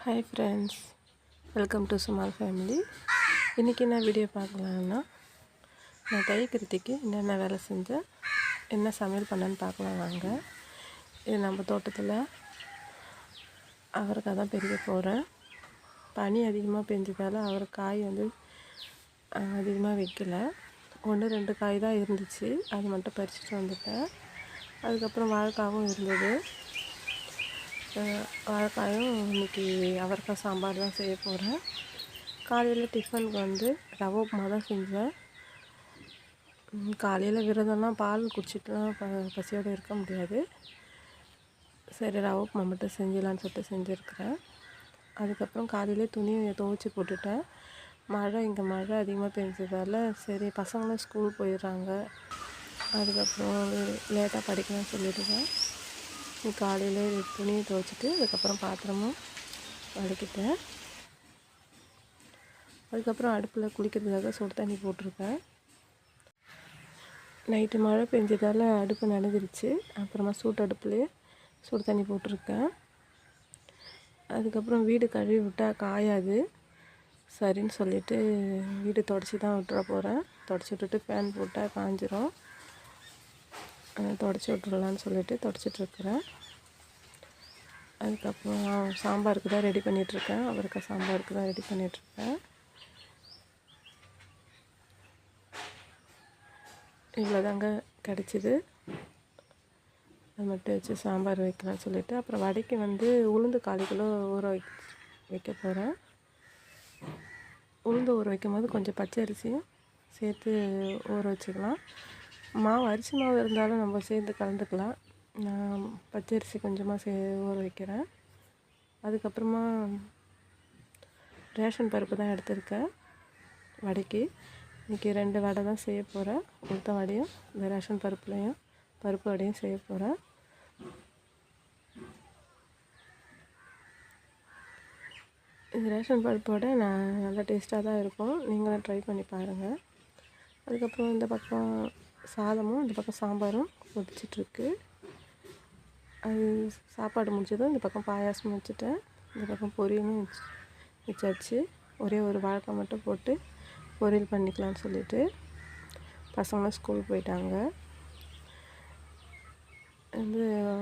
Hi friends, welcome to small family. இன்றைக்கி என்ன video பார்க்கலான்னா, நான் தைக்கிறதுக்கு என்னென்ன வேலை செஞ்சேன், என்ன சமையல் பண்ணேன்னு பார்க்கலாம் வாங்க. இது நம்ம தோட்டத்தில் அவரைக்காய் தான் பெருக்க போகிறேன். பனி அதிகமாக பெஞ்சதால் அவரைக்காய் அதிகமாக வைக்கல. 1-2 காய் தான் இருந்துச்சு, அது மட்டும் பறிச்சுட்டு வந்துட்டேன். அதுக்கப்புறம் வாழைக்காவும் இருந்தது. வாழைக்காயும் இன்றைக்கி அவரைக்காய் சாம்பார் தான் செய்ய போகிறேன். காலையில் டிஃபனுக்கு ரவை உப்புமா தான் செஞ்சேன். காலையில் விரதம்லாம் பால் குடிச்சிட்டுலாம் பசியோடு இருக்க முடியாது. சரி, ரவை உப்புமா மட்டும் செஞ்சிடலான்னு சொல்லிட்டு செஞ்சுருக்கிறேன். அதுக்கப்புறம் காலையிலே துணியை துவைச்சி போட்டுட்டேன். இங்கே மழை அதிகமாக பெஞ்சதால் சரி, பசங்களும் ஸ்கூல் போயிடுறாங்க, அதுக்கப்புறம் லேட்டாக படிக்கலாம்னு சொல்லிவிடுவேன். காலையில் துணியை துவைச்சிட்டு அதுக்கப்புறம் பாத்திரமும் வதக்கிட்டேன். அதுக்கப்புறம் அடுப்பில் குளிக்கிறதுக்காக சுடு தண்ணி போட்டிருக்கேன். நைட்டு மழை பெஞ்சதால் அடுப்பு நனைஞ்சிருச்சு. அப்புறமா சூட்டு அடுப்புலேயே சுடு தண்ணி போட்டிருக்கேன். அதுக்கப்புறம் வீடு கழுவி விட்டால் காயாது, சரின்னு சொல்லிவிட்டு வீடு தொடச்சி தான் விட்டுற போகிறேன். தொடச்சி விட்டுட்டு ஃபேன் போட்டால் காஞ்சிரும், தொடச்சி விட்டுடலான்னு சொல்லிட்டு தொடச்சிட்ருக்குறேன். அதுக்கப்புறம் சாம்பாருக்கு தான் ரெடி பண்ணிகிட்ருக்கேன். அவரைக்காய் சாம்பாருக்கு தான் ரெடி பண்ணிகிட்ருக்கேன். இவ்வளோதாங்க கிடச்சிது. அது மட்டும் வச்சு சாம்பார் வைக்கலாம்னு சொல்லிவிட்டு அப்புறம் வடைக்கு உளுந்து 1/4 கிலோ ஊற வைக்க போகிறேன். உளுந்து ஊற வைக்கும் போது கொஞ்சம் பச்சை அரிசியும் சேர்த்து ஊற வச்சுக்கலாம். அரிசி மாவு இருந்தாலும் நம்ம சேர்த்து கலந்துக்கலாம். நான் பச்சரிசி கொஞ்சமாக ஊற வைக்கிறேன். அதுக்கப்புறமா ரேஷன் பருப்பு தான் எடுத்திருக்கேன் வடைக்கு. இன்றைக்கி 2 வடை தான் செய்ய போகிறேன். உளுத்த வடையும் இந்த ரேஷன் பருப்பு வடையும் செய்ய போகிறேன். இந்த ரேஷன் பருப்பு வடை நல்லா டேஸ்ட்டாக தான் இருக்கும், நீங்களும் ட்ரை பண்ணி பாருங்கள். அதுக்கப்புறம் இந்த பக்கம் சாதமும் இந்த பக்கம் சாம்பாரும் கொதிச்சிட்ருக்கு. அது சாப்பாடு முடிச்சதும் இந்த பக்கம் பாயாசம் வச்சுட்டேன். இந்த பக்கம் பொரியலும் வச்சாச்சு. ஒரே ஒரு வாழைக்காய் மட்டும் போட்டு பொரியல் பண்ணிக்கலாம்னு சொல்லிவிட்டு பசங்களும் ஸ்கூல் போயிட்டாங்க.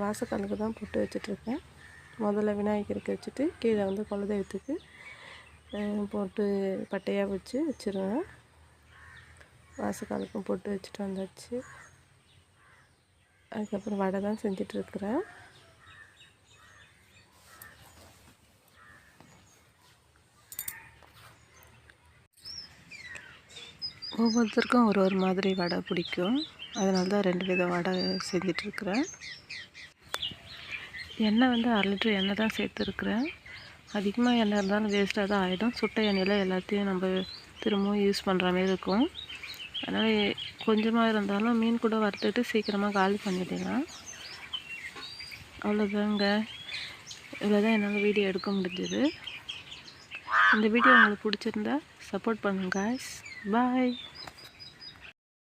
வாசக்காலுக்கு தான் போட்டு வச்சிட்ருக்கேன். முதல்ல விநாயகருக்கு வச்சுட்டு கீழே குலதெய்வத்துக்கு போட்டு பட்டையாக வச்சுருவேன். வாசக்காலுக்கும் போட்டு வச்சுட்டு வந்தாச்சு. அதுக்கப்புறம் வடை தான் செஞ்சிட்ருக்குறேன். ஒவ்வொருத்தருக்கும் ஒரு மாதிரி வடை பிடிக்கும், அதனால தான் 2 வித வடை செஞ்சிட்ருக்குறேன். எண்ணெய் 1/2 லிட்டர் எண்ணெய் தான் சேர்த்துருக்குறேன். அதிகமாக எண்ணெய் இருந்தாலும் வேஸ்ட்டாக தான் ஆகிடும். சுட்ட எண்ணெயில் எல்லாத்தையும் நம்ம திரும்பவும் யூஸ் பண்ணுற மாதிரி இருக்கும். அதனால் கொஞ்சமாக இருந்தாலும் மீன் கூட வறுத்துட்டு சீக்கிரமாக காலி பண்ணிடலாம். அவ்வளோதாங்க, இவ்வளோதான் என்னால் வீடியோ எடுக்க முடிஞ்சது. இந்த வீடியோ உங்களுக்கு பிடிச்சிருந்தா சப்போர்ட் பண்ணுங்க guys. பாய்.